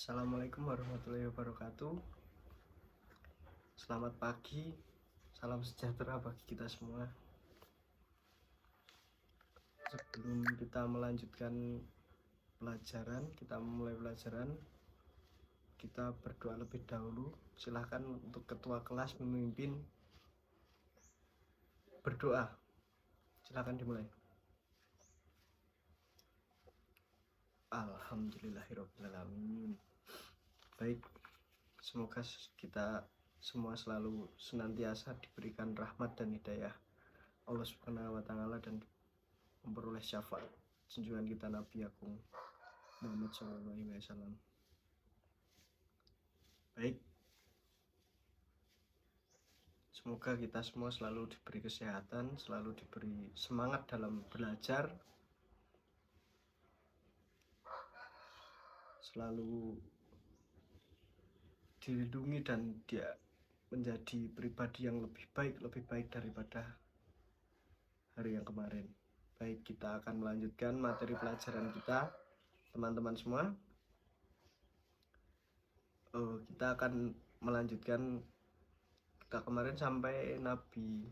Assalamualaikum warahmatullahi wabarakatuh. Selamat pagi, salam sejahtera bagi kita semua. Sebelum kita melanjutkan pelajaran, kita memulai pelajaran, kita berdoa lebih dahulu. Silahkan untuk ketua kelas memimpin berdoa. Silahkan dimulai. Alhamdulillahirrahmanirrahim. Baik, semoga kita semua selalu senantiasa diberikan rahmat dan hidayah Allah Subhanahu wa Ta'ala dan memperoleh syafaat junjungan kita Nabi Agung Muhammad SAW. Baik, semoga kita semua selalu diberi kesehatan, selalu diberi semangat dalam belajar, selalu dilindungi dan dia menjadi pribadi yang lebih baik daripada hari yang kemarin. Baik, kita akan melanjutkan materi pelajaran kita, teman-teman semua. Kita akan melanjutkan, kita kemarin sampai Nabi.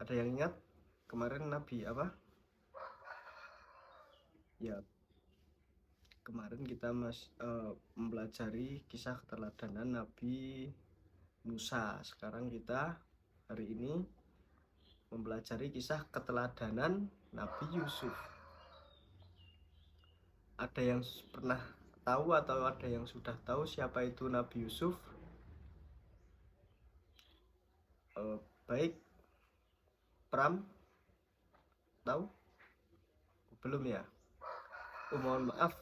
Ada yang ingat kemarin Nabi apa? Ya, kemarin kita mempelajari kisah keteladanan Nabi Musa. Sekarang kita hari ini mempelajari kisah keteladanan Nabi Yusuf. Ada yang pernah tahu atau ada yang sudah tahu siapa itu Nabi Yusuf? Baik, Pram tahu? Belum ya? Mohon maaf,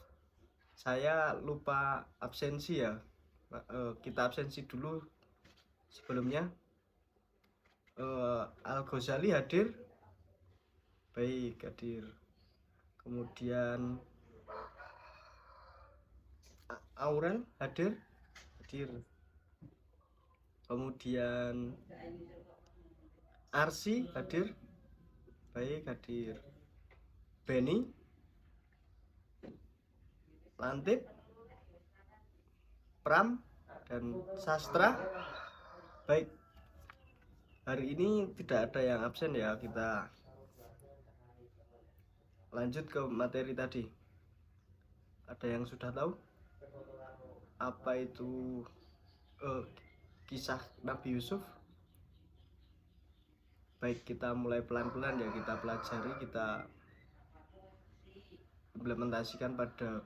saya lupa absensi ya. Kita absensi dulu sebelumnya. Al-Ghazali hadir? Baik, hadir. Kemudian Aurel hadir? Hadir. Kemudian Arsi hadir? Baik, hadir. Benny? Lantip? Pram? Dan Sastra? Baik, hari ini tidak ada yang absen ya. Kita lanjut ke materi tadi. Ada yang sudah tahu apa itu kisah Nabi Yusuf? Baik, kita mulai pelan-pelan ya, kita pelajari, kita implementasikan pada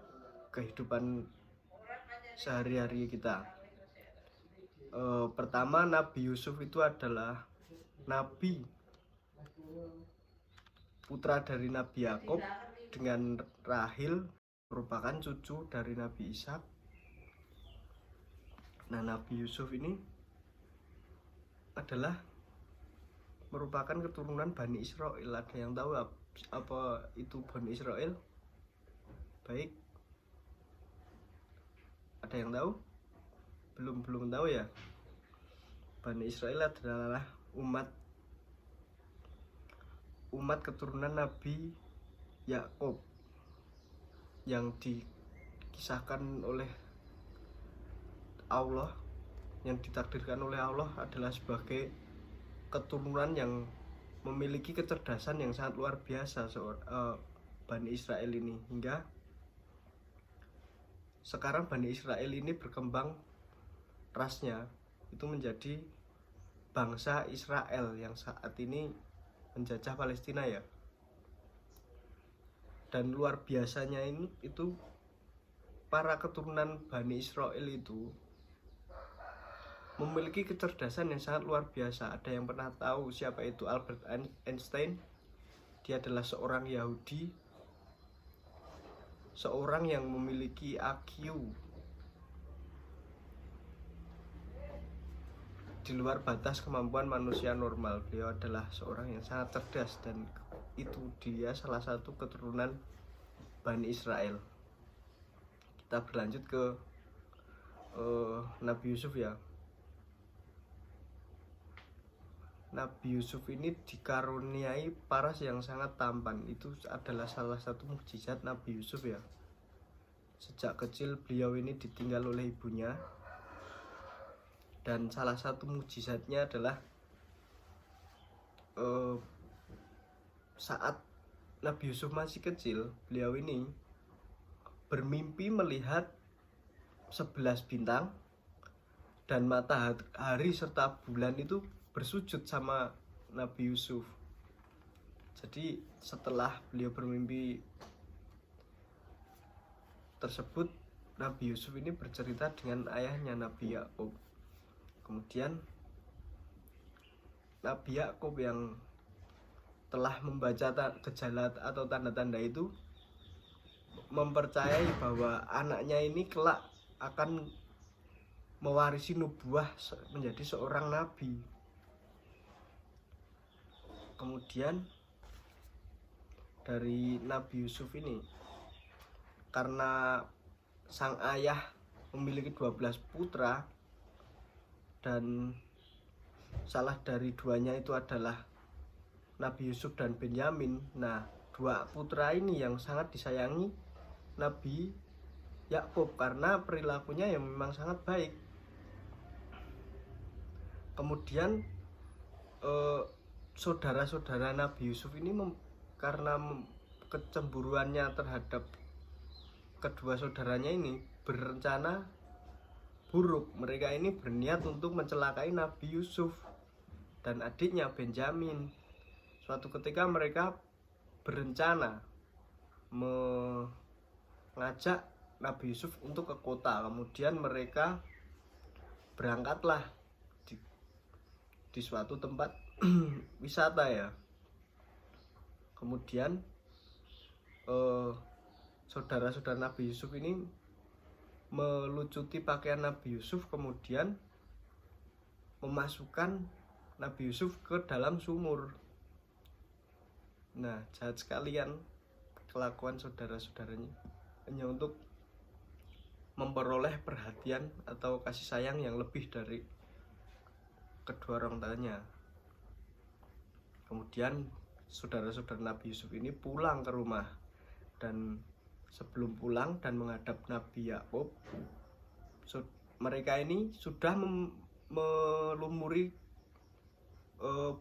kehidupan sehari-hari kita. Pertama, Nabi Yusuf itu adalah Nabi, putra dari Nabi Yakub dengan Rahil, merupakan cucu dari Nabi Ishak. Nah, Nabi Yusuf ini adalah merupakan keturunan Bani Israel. Ada yang tahu apa itu Bani Israel? Baik, ada yang tahu? Belum tahu ya. Bani Israel adalah umat keturunan Nabi Yakub yang dikisahkan oleh Allah, yang ditakdirkan oleh Allah adalah sebagai keturunan yang memiliki kecerdasan yang sangat luar biasa, Bani Israel ini, hingga sekarang Bani Israel ini berkembang rasnya itu menjadi bangsa Israel yang saat ini menjajah Palestina ya. Dan luar biasanya itu para keturunan Bani Israel itu memiliki kecerdasan yang sangat luar biasa. Ada yang pernah tahu siapa itu Albert Einstein? Dia adalah seorang Yahudi, seorang yang memiliki IQ di luar batas kemampuan manusia normal. Beliau adalah seorang yang sangat cerdas dan itu dia salah satu keturunan Bani Israel. Kita berlanjut ke Nabi Yusuf ya. Nabi Yusuf ini dikaruniai paras yang sangat tampan. Itu adalah salah satu mukjizat Nabi Yusuf ya. Sejak kecil beliau ini ditinggal oleh ibunya, dan salah satu mukjizatnya adalah saat Nabi Yusuf masih kecil, beliau ini bermimpi melihat 11 bintang dan matahari serta bulan itu bersujud sama Nabi Yusuf. Jadi setelah beliau bermimpi tersebut, Nabi Yusuf ini bercerita dengan ayahnya Nabi Yakub. Kemudian Nabi Yakub yang telah membaca gejala atau tanda-tanda itu mempercayai bahwa anaknya ini kelak akan mewarisi nubuah menjadi seorang nabi. Kemudian dari Nabi Yusuf ini, karena sang ayah memiliki 12 putra dan salah dari duanya itu adalah Nabi Yusuf dan Benyamin. Nah, dua putra ini yang sangat disayangi Nabi Yakub karena perilakunya yang memang sangat baik. Kemudian saudara-saudara Nabi Yusuf ini karena kecemburuannya terhadap kedua saudaranya ini berencana buruk. Mereka ini berniat untuk mencelakai Nabi Yusuf dan adiknya Benyamin. Suatu ketika mereka berencana mengajak Nabi Yusuf untuk ke kota. Kemudian mereka berangkatlah di suatu tempat wisata ya. Kemudian saudara-saudara Nabi Yusuf ini melucuti pakaian Nabi Yusuf, kemudian memasukkan Nabi Yusuf ke dalam sumur. Nah, jahat sekalian kelakuan saudara-saudaranya, hanya untuk memperoleh perhatian atau kasih sayang yang lebih dari kedua orang tuanya. Kemudian saudara-saudara Nabi Yusuf ini pulang ke rumah, dan sebelum pulang dan menghadap Nabi Yakub, mereka ini sudah melumuri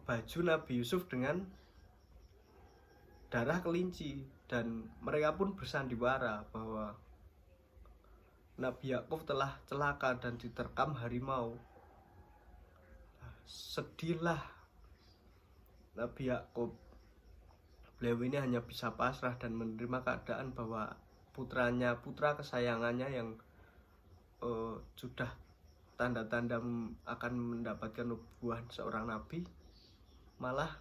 baju Nabi Yusuf dengan darah kelinci, dan mereka pun bersandiwara bahwa Nabi Yakub telah celaka dan diterkam harimau. Sedihlah Nabi Yakub. Beliau ini hanya bisa pasrah dan menerima keadaan bahwa putra kesayangannya yang sudah tanda-tanda akan mendapatkan nubuah seorang nabi malah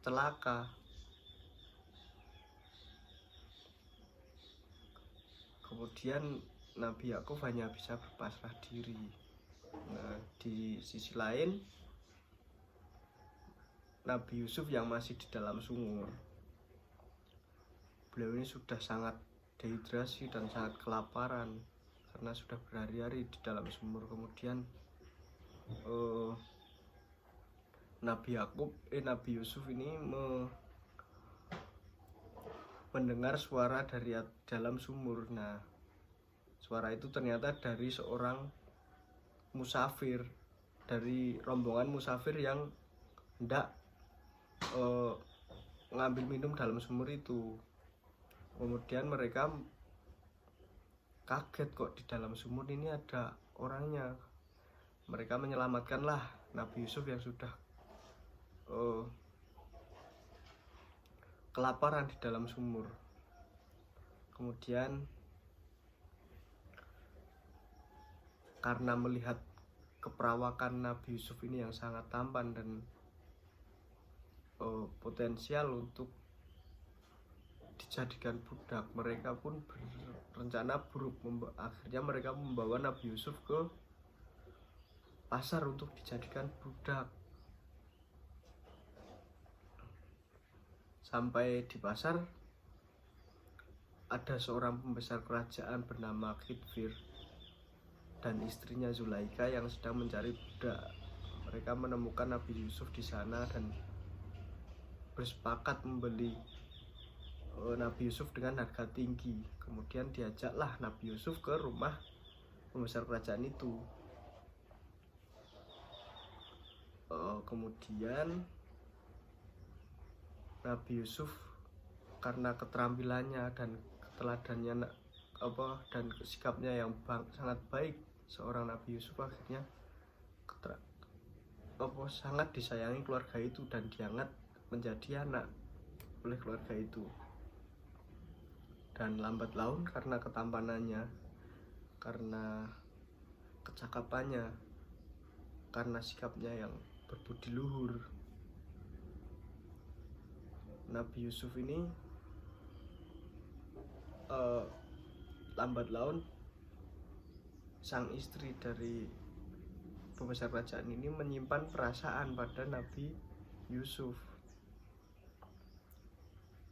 celaka. Kemudian Nabi Yakub hanya bisa berpasrah diri. Nah, di sisi lain Nabi Yusuf yang masih di dalam sumur, beliau ini sudah sangat dehidrasi dan sangat kelaparan karena sudah berhari-hari di dalam sumur. Kemudian Nabi Yusuf ini mendengar suara dari dalam sumur. Nah, suara itu ternyata dari seorang musafir, dari rombongan musafir yang hendak ngambil minum dalam sumur itu. Kemudian mereka kaget, kok di dalam sumur ini ada orangnya. Mereka menyelamatkanlah Nabi Yusuf yang sudah kelaparan di dalam sumur. Kemudian karena melihat keperawakan Nabi Yusuf ini yang sangat tampan dan potensial untuk dijadikan budak, mereka pun berencana buruk. Akhirnya mereka membawa Nabi Yusuf ke pasar untuk dijadikan budak. Sampai di pasar ada seorang pembesar kerajaan bernama Khidfir dan istrinya Zulaika yang sedang mencari budak. Mereka menemukan Nabi Yusuf di sana dan bersepakat membeli Nabi Yusuf dengan harga tinggi. Kemudian diajaklah Nabi Yusuf ke rumah pembesar kerajaan itu. Kemudian Nabi Yusuf karena keterampilannya dan keteladannya dan sikapnya yang sangat baik seorang Nabi Yusuf, akhirnya sangat disayangi keluarga itu dan diangkat menjadi anak oleh keluarga itu. Dan lambat laun karena ketampanannya, karena kecakapannya, karena sikapnya yang berbudi luhur, Nabi Yusuf ini lambat laun sang istri dari pembesar kerajaan ini menyimpan perasaan pada Nabi Yusuf,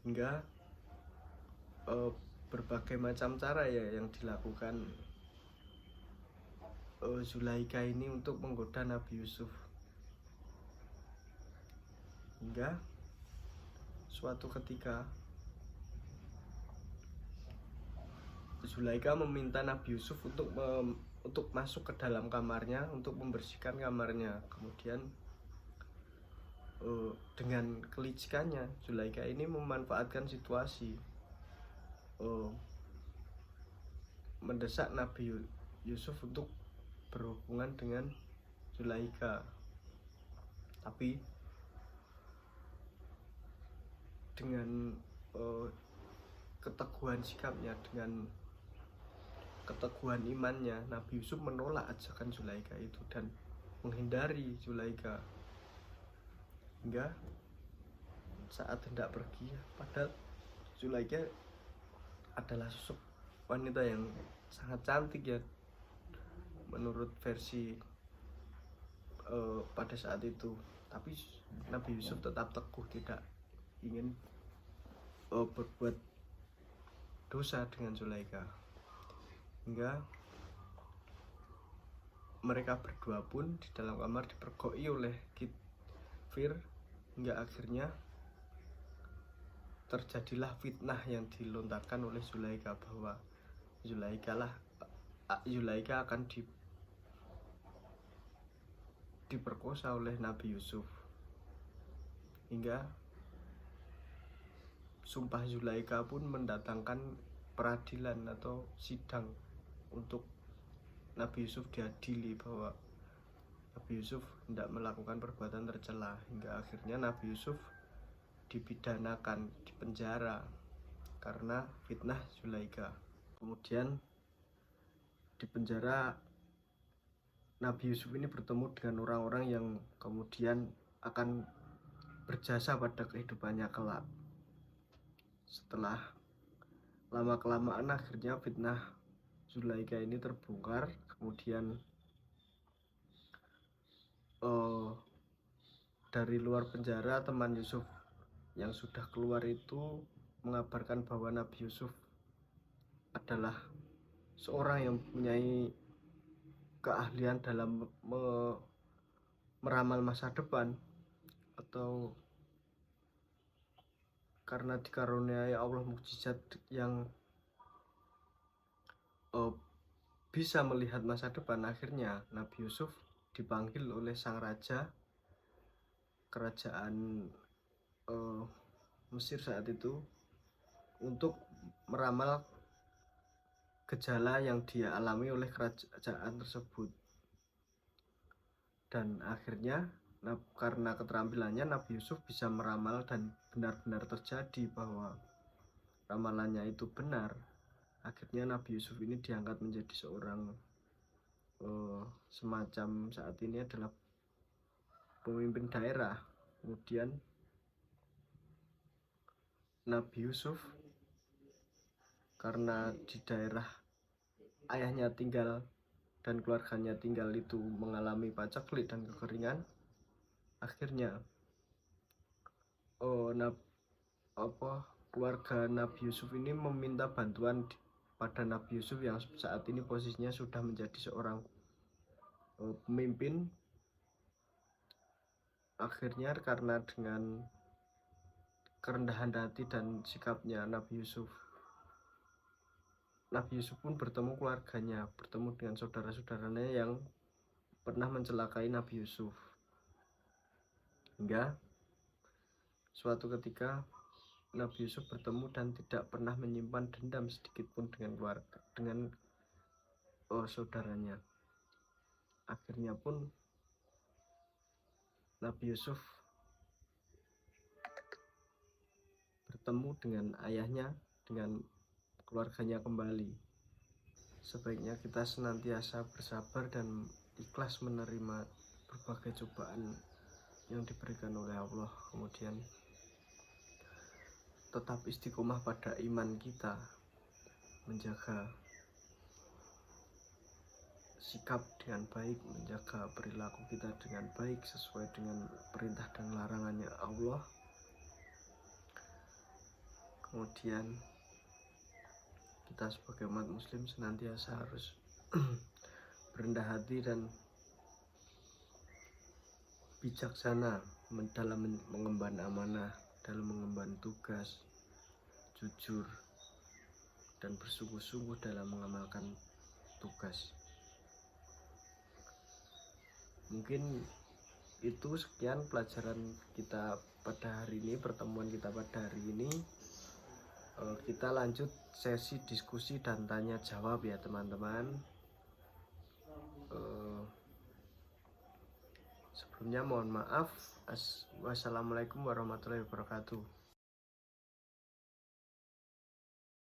hingga berbagai macam cara ya yang dilakukan Zulaikha ini untuk menggoda Nabi Yusuf, hingga suatu ketika Zulaikha meminta Nabi Yusuf untuk masuk ke dalam kamarnya untuk membersihkan kamarnya. Kemudian dengan kelicikannya Zulaikha ini memanfaatkan situasi, mendesak Nabi Yusuf untuk berhubungan dengan Zulaikha. Tapi dengan keteguhan sikapnya, dengan keteguhan imannya, Nabi Yusuf menolak ajakan Zulaikha itu dan menghindari Zulaikha, hingga saat hendak pergi, padahal Zulaikha adalah sosok wanita yang sangat cantik ya menurut versi pada saat itu, tapi Nabi Yusuf tetap teguh tidak ingin berbuat dosa dengan Zulaikha, hingga mereka berdua pun di dalam kamar dipergoki oleh Kifir, hingga akhirnya terjadilah fitnah yang dilontarkan oleh Zulaikha bahwa Zulaikha akan diperkosa oleh Nabi Yusuf, hingga sumpah Zulaikha pun mendatangkan peradilan atau sidang untuk Nabi Yusuf diadili bahwa Nabi Yusuf tidak melakukan perbuatan tercela, hingga akhirnya Nabi Yusuf dipidanakan, dipenjara karena fitnah Zulaikha. Kemudian di penjara Nabi Yusuf ini bertemu dengan orang-orang yang kemudian akan berjasa pada kehidupannya kelak. Setelah lama-kelamaan akhirnya fitnah Zulaikha ini terbongkar. Kemudian dari luar penjara teman Yusuf yang sudah keluar itu mengabarkan bahwa Nabi Yusuf adalah seorang yang mempunyai keahlian dalam meramal masa depan, atau karena dikaruniai Allah mukjizat yang bisa melihat masa depan, akhirnya Nabi Yusuf dipanggil oleh sang raja kerajaan Mesir saat itu untuk meramal gejala yang dia alami oleh kerajaan tersebut. Dan akhirnya karena keterampilannya Nabi Yusuf bisa meramal dan benar-benar terjadi bahwa ramalannya itu benar. Akhirnya Nabi Yusuf ini diangkat menjadi seorang semacam saat ini adalah pemimpin daerah. Kemudian Nabi Yusuf karena di daerah ayahnya tinggal dan keluarganya tinggal itu mengalami paceklik dan kekeringan, akhirnya keluarga Nabi Yusuf ini meminta bantuan pada Nabi Yusuf yang saat ini posisinya sudah menjadi seorang pemimpin. Akhirnya karena dengan kerendahan hati dan sikapnya Nabi Yusuf. Nabi Yusuf pun bertemu keluarganya, bertemu dengan saudara-saudaranya yang pernah mencelakai Nabi Yusuf. Hingga suatu ketika Nabi Yusuf bertemu dan tidak pernah menyimpan dendam sedikit pun dengan keluarga, dengan saudaranya. Akhirnya pun Nabi Yusuf bertemu dengan ayahnya, dengan keluarganya kembali. Sebaiknya kita senantiasa bersabar dan ikhlas menerima berbagai cobaan yang diberikan oleh Allah, kemudian tetap istiqomah pada iman kita, menjaga sikap dengan baik, menjaga perilaku kita dengan baik sesuai dengan perintah dan larangannya Allah. Kemudian kita sebagai umat muslim senantiasa harus berendah hati dan bijaksana dalam mengemban amanah, dalam mengemban tugas, jujur dan bersungguh-sungguh dalam mengamalkan tugas. Mungkin itu sekian pelajaran kita pada hari ini, pertemuan kita pada hari ini. Kita lanjut sesi diskusi dan tanya jawab ya teman-teman. Sebelumnya mohon maaf. Wassalamualaikum warahmatullahi wabarakatuh.